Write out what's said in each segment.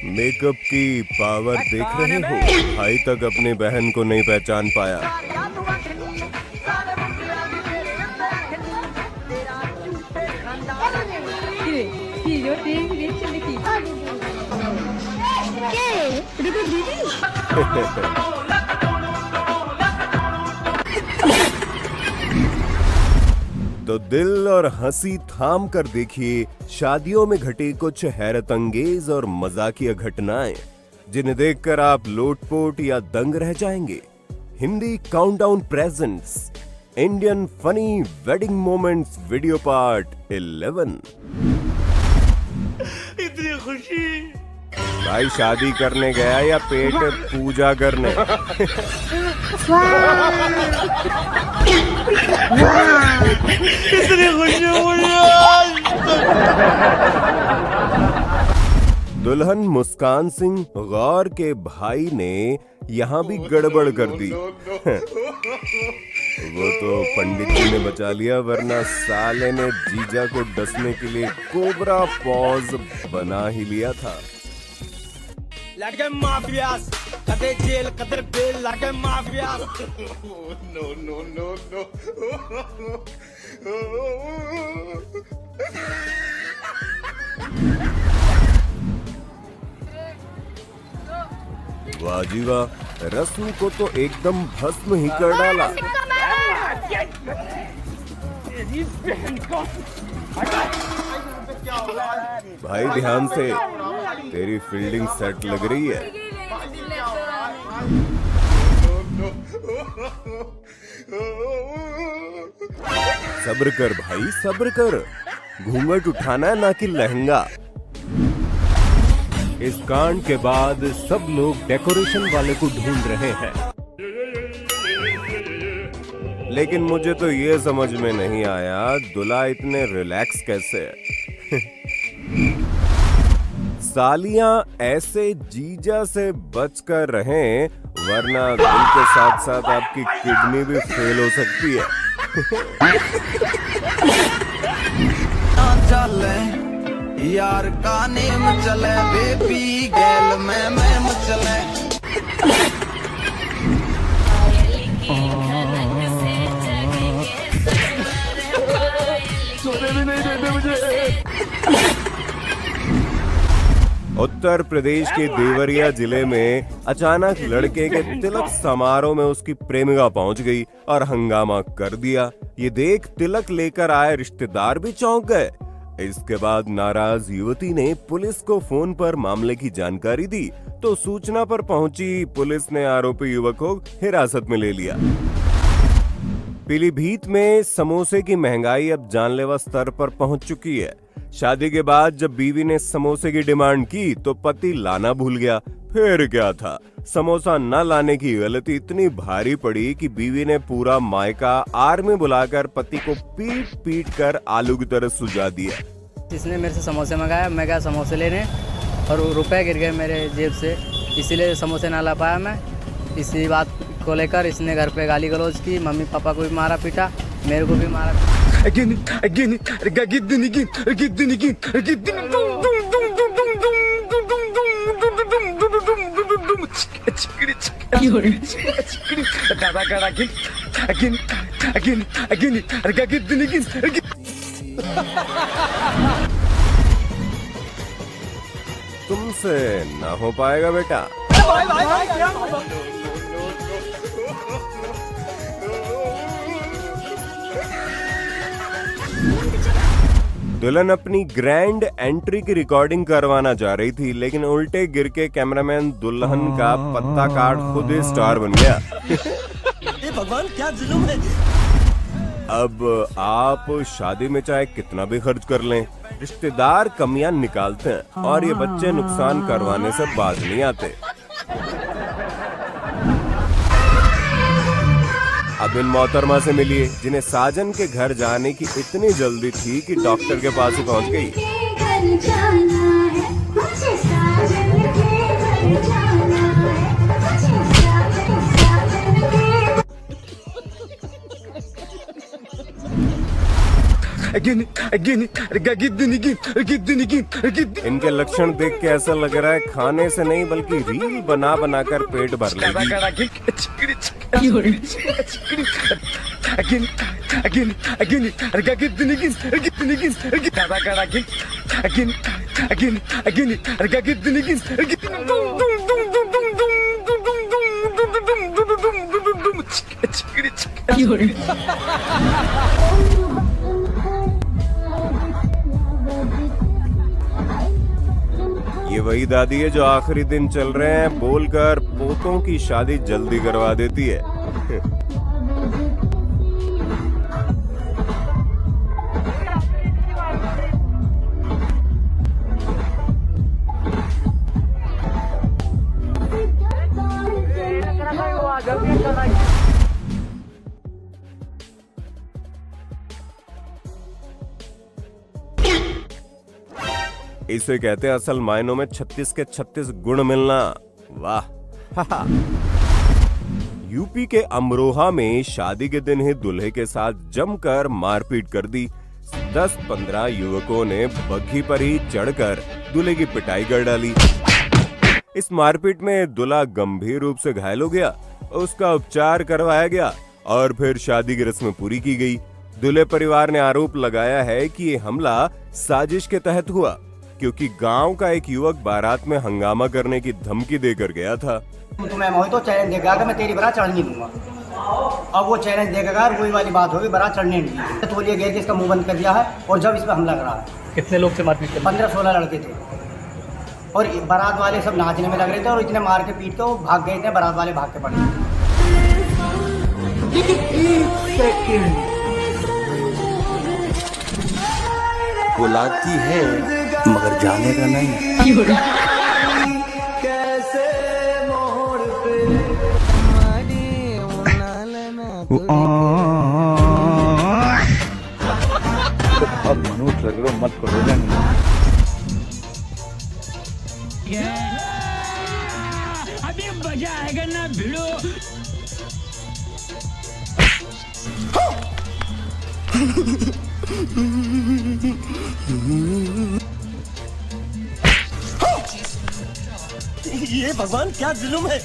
Makeup की power देख रहे हो? भाई तक अपनी बहन को नहीं पहचान पाया। तो दिल और हंसी थाम कर देखिए शादियों में घटी कुछ हैरत अंगेज और मजाकिया घटनाएं, जिन्हें देखकर आप लोटपोट या दंग रह जाएंगे। Hindi countdown presents Indian funny wedding moments video part 11। इतनी खुशी। भाई शादी करने गया या पेट पूजा करने? इतनी खुशी मुझे। दुल्हन मुस्कान सिंह गौर के भाई ने यहाँ भी गड़बड़ कर दी। वो तो पंडित जी ने बचा लिया, वरना साले ने जीजा को डसने के लिए कोबरा पॉज बना ही लिया था। लड़के माफियास, कदे जेल कदर बेल, लड़के mafias. No no no no. वाह जी वाह, रस्म को तो एकदम भस्म ही कर डाला। भाई ध्यान से, तेरी फील्डिंग सेट लग रही है। सब्र कर भाई, सब्र कर। घूंघट उठाना है ना कि लहंगा। इस कांड के बाद सब लोग डेकोरेशन वाले को ढूंढ रहे हैं, लेकिन मुझे तो ये समझ में नहीं आया दूल्हा इतने रिलैक्स कैसे है। सालियां ऐसे जीजा से बचकर रहें, वरना दिल के साथ साथ आपकी किडनी भी फेल हो सकती है। यार का नेम चले बेबी गैल में चले। उत्तर प्रदेश के देवरिया जिले में अचानक लड़के के तिलक समारोह में उसकी प्रेमिका पहुंच गई और हंगामा कर दिया। ये देख तिलक लेकर आए रिश्तेदार भी चौंक गए। इसके बाद नाराज युवती ने पुलिस को फोन पर मामले की जानकारी दी, तो सूचना पर पहुंची पुलिस ने आरोपी युवक को हिरासत में ले लिया। पीलीभीत में समोसे की महंगाई अब जानलेवा स्तर पर पहुंच चुकी है। शादी के बाद जब बीवी ने समोसे की डिमांड की तो पति लाना भूल गया। फिर क्या था, समोसा न लाने की गलती इतनी भारी पड़ी कि बीवी ने पूरा मायका आर में बुलाकर पति को पीट पीट कर आलू की तरह सुझा दिया। इसने मेरे से समोसे मंगाया, मैं गया समोसे लेने और रुपए गिर गए मेरे जेब से, इसीलिए समोसे ना ला पाया मैं। इसी बात को लेकर इसने घर पे गाली गलौज की, मम्मी पापा को भी मारा पीटा, मेरे को भी मारा। तुमसे ना हो पाएगा बेटा। दुल्हन अपनी ग्रैंड एंट्री की रिकॉर्डिंग करवाना जा रही थी, लेकिन उल्टे गिर के कैमरामैन दुल्हन का पत्ता काट खुद ही स्टार बन गया। ये भगवान क्या जुल्म है। अब आप शादी में चाहे कितना भी खर्च कर लें, रिश्तेदार कमियां निकालते हैं और ये बच्चे नुकसान करवाने से बाज नहीं आते। अब इन मोहतरमा से मिलिए जिन्हें साजन के घर जाने की इतनी जल्दी थी कि डॉक्टर के पास ही पहुंच गई। इनके लक्षण देख के ऐसा लग रहा है खाने से नहीं बल्कि रील बना बनाकर पेट भर लेगी। ये वही दादी है जो आखिरी दिन चल रहे हैं बोलकर पोतों की शादी जल्दी करवा देती है। इसे कहते हैं असल मायनों में 36 के 36 गुण मिलना। वाह। यूपी के अमरोहा में शादी के दिन ही दूल्हे के साथ जमकर मारपीट कर दी। 10-15 युवकों ने बग्घी पर ही चढ़कर दूल्हे की पिटाई कर डाली। इस मारपीट में दूल्हा गंभीर रूप से घायल हो गया, उसका उपचार करवाया गया और फिर शादी की रस्म पूरी की गई। दूल्हे परिवार ने आरोप लगाया है कि ये हमला साजिश के तहत हुआ, क्योंकि गांव का एक युवक बारात में हंगामा करने की धमकी देकर गया था। तुम्हें मोहित तो चैलेंज देगा कि मैं तेरी बारात चढ़ने दूंगा। अब वो चैलेंज देगा, वही वाली बात होगी, बारात चढ़ने नहीं दी। तो ये गैर के इसका मुंह बंद कर दिया है और जब इस पर हमला करा है। कितने लोग से मारपीट कर? 15-16 लड़के थे और बारात वाले सब नाचने में लग रहे थे और इतने मार के पीट के वो भाग गए थे। बारात वाले भाग के पड़े। बुलाती है मगर जाने का नहीं। अब मनोज रगड़ो मत करो ना। अभी मजा आएगा ना भिड़ो। ये भगवान क्या जुल्म है।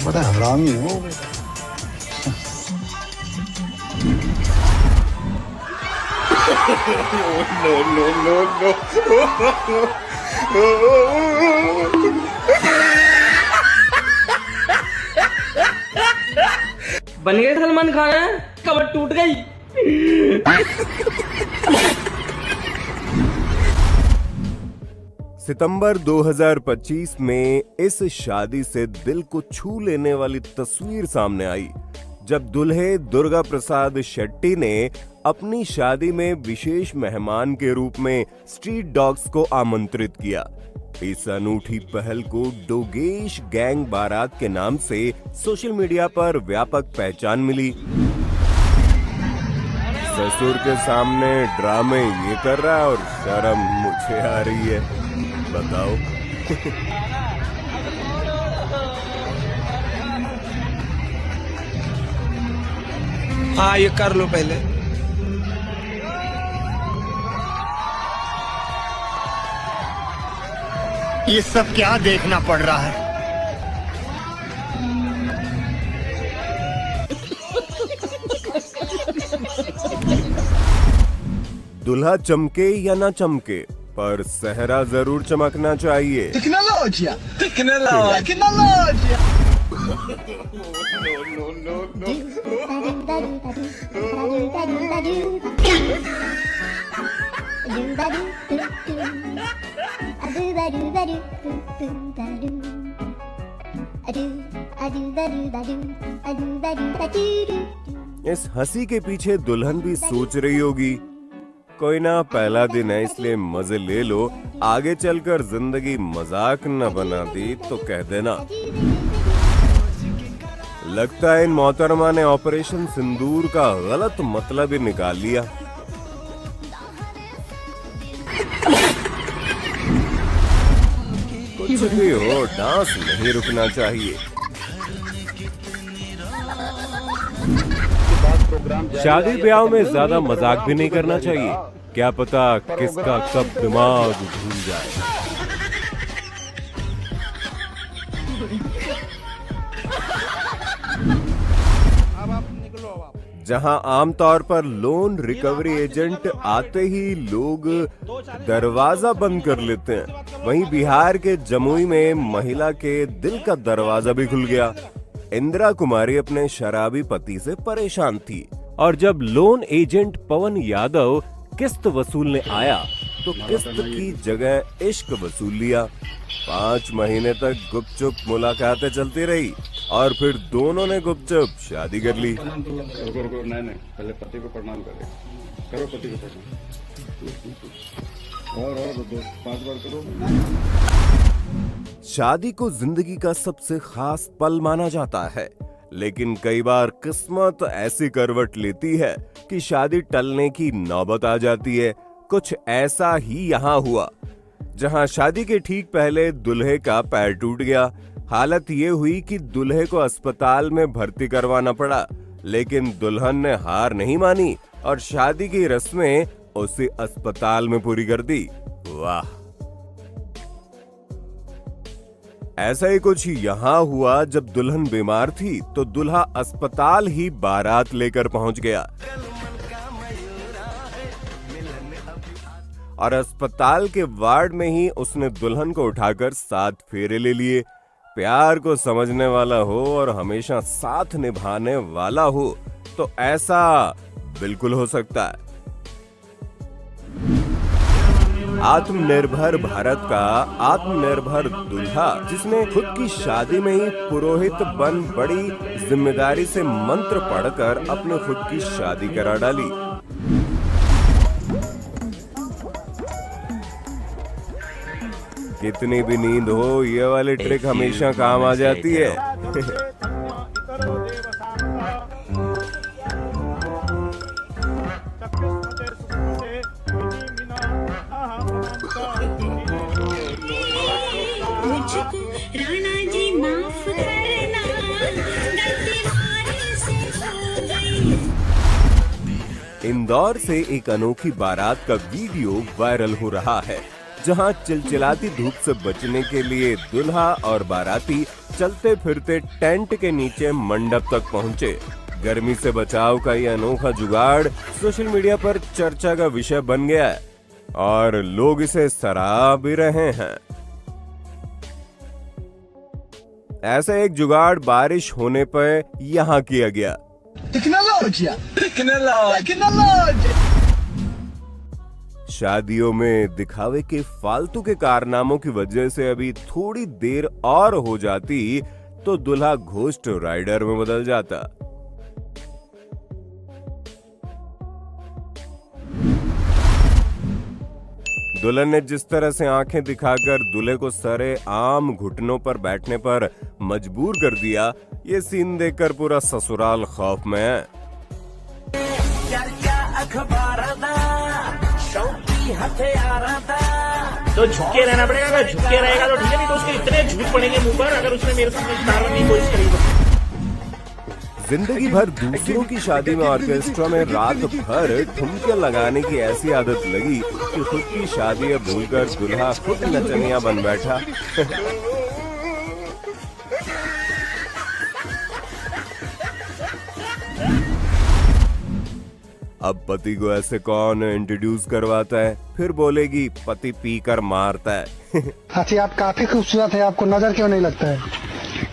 बड़ा हरामी हो। बन गए सलमान खान, कमर टूट गई। सितंबर 2025 में इस शादी से दिल को छू लेने वाली तस्वीर सामने आई, जब दूल्हे दुर्गा प्रसाद शेट्टी ने अपनी शादी में विशेष मेहमान के रूप में स्ट्रीट डॉग्स को आमंत्रित किया। इस अनूठी पहल को डोगेश गैंग बारात के नाम से सोशल मीडिया पर व्यापक पहचान मिली। ससुर के सामने ड्रामे ये कर रहा है और शर्म मुझे आ रही है, बताओ। हाँ ये कर लो पहले। ये सब क्या देखना पड़ रहा है। दुल्हा चमके या ना चमके, पर सेहरा जरूर चमकना चाहिए। टेक्नोलॉजिया टेक्नोलॉजिया। इस हंसी के पीछे दुल्हन भी सोच रही होगी, कोई ना पहला दिन है इसलिए मजे ले लो, आगे चलकर जिंदगी मजाक न बना दी तो कह देना। लगता है इन मोहतरमा ने ऑपरेशन सिंदूर का गलत मतलब ही निकाल लिया। कुछ भी हो, डांस नहीं रुकना चाहिए। शादी ब्याह में ज्यादा मजाक भी नहीं करना चाहिए, क्या पता किसका कब दिमाग भूल जाए। जहां आमतौर पर लोन रिकवरी एजेंट आते ही लोग दरवाजा बंद कर लेते हैं, वहीं बिहार के जमुई में महिला के दिल का दरवाजा भी खुल गया। इंदिरा कुमारी अपने शराबी पति से परेशान थी और जब लोन एजेंट पवन यादव किस्त वसूलने आया तो किस्त की जगह इश्क वसूल लिया। 5 महीने तक गुपचुप मुलाकातें चलती रही और फिर दोनों ने गुपचुप शादी कर ली। नहीं, पहले पति को प्रणाम करो पति को प्रणाम, और 5 बार करो। शादी को जिंदगी का सबसे खास पल माना जाता है, लेकिन कई बार किस्मत ऐसी करवट लेती है कि शादी टलने की नौबत आ जाती है। कुछ ऐसा ही यहाँ हुआ, जहाँ शादी के ठीक पहले दूल्हे का पैर टूट गया। हालत ये हुई कि दूल्हे को अस्पताल में भर्ती करवाना पड़ा, लेकिन दुल्हन ने हार नहीं मानी और शादी की रस्में उसे अस्पताल में पूरी कर दी। वाह! ऐसा ही कुछ यहाँ हुआ। जब दुल्हन बीमार थी तो दूल्हा अस्पताल ही बारात लेकर पहुंच गया और अस्पताल के वार्ड में ही उसने दुल्हन को उठाकर 7 फेरे ले लिए। प्यार को समझने वाला हो और हमेशा साथ निभाने वाला हो तो ऐसा बिल्कुल हो सकता है। आत्मनिर्भर भारत का आत्मनिर्भर दूल्हा, जिसने खुद की शादी में ही पुरोहित बन बड़ी जिम्मेदारी से मंत्र पढ़कर अपने खुद की शादी करा डाली। कितनी भी नींद हो, ये वाली ट्रिक हमेशा काम आ जाती है। इंदौर से एक अनोखी बारात का वीडियो वायरल हो रहा है, जहां चिलचिलाती धूप से बचने के लिए दूल्हा और बाराती चलते फिरते टेंट के नीचे मंडप तक पहुंचे। गर्मी से बचाव का यह अनोखा जुगाड़ सोशल मीडिया पर चर्चा का विषय बन गया है और लोग इसे सराह भी रहे हैं। ऐसा एक जुगाड़ बारिश होने पर यहाँ किया गया। शादियों में दिखावे के फालतू के कारनामों की वजह से अभी थोड़ी देर और हो जाती तो दूल्हा घोस्ट राइडर में बदल जाता। दुल्हन ने जिस तरह से आंखें दिखाकर दूल्हे को सरे आम घुटनों पर बैठने पर मजबूर कर दिया, ये सीन देखकर पूरा ससुराल खौफ में है। तो झुके रहना पड़ेगा, अगर झुके रहेगा तो ठीक है, नहीं तो उसके इतने झूठ पड़ेंगे मुंह पर अगर उसने मेरे साथ विस्तार की कोशिश करी। जिंदगी भर दूसरों की शादी में ऑर्केस्ट्रा में रात भर ठुमके लगाने की ऐसी आदत लगी कि खुद की शादी अब भूलकर दूल्हा खुद नचनिया बन बैठा। अब पति को ऐसे कौन इंट्रोड्यूस करवाता है? फिर बोलेगी पति पीकर मारता है। अच्छा, आप काफी खूबसूरत है, आपको नजर क्यों नहीं लगता है?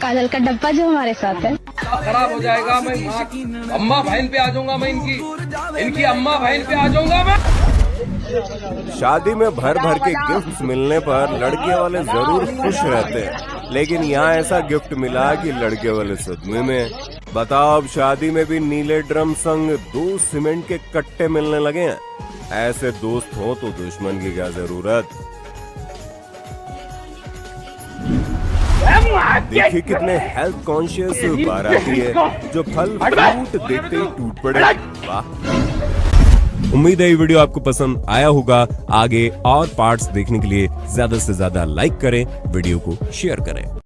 काजल का डब्बा जो हमारे साथ है। खराब हो जाएगा, मैं अम्मा बहन पे आ जाऊंगा, मैं इनकी अम्मा बहन पे आ जाऊंगा मैं। शादी में भर भर के गिफ्ट्स मिलने पर लड़के वाले जरूर खुश रहते हैं, लेकिन यहाँ ऐसा गिफ्ट मिला कि लड़के वाले सदमे में। बताओ, अब शादी में भी नीले ड्रम संग 2 सीमेंट के कट्टे मिलने लगे हैं। ऐसे दोस्त हो तो दुश्मन की क्या जरूरत। देखिए कितने हेल्थ कॉन्शियस बाराती है जो फल फ्रूट देखते ही टूट पड़े। वाह। उम्मीद है ये वीडियो आपको पसंद आया होगा। आगे और पार्ट्स देखने के लिए ज्यादा से ज्यादा लाइक करें, वीडियो को शेयर करें।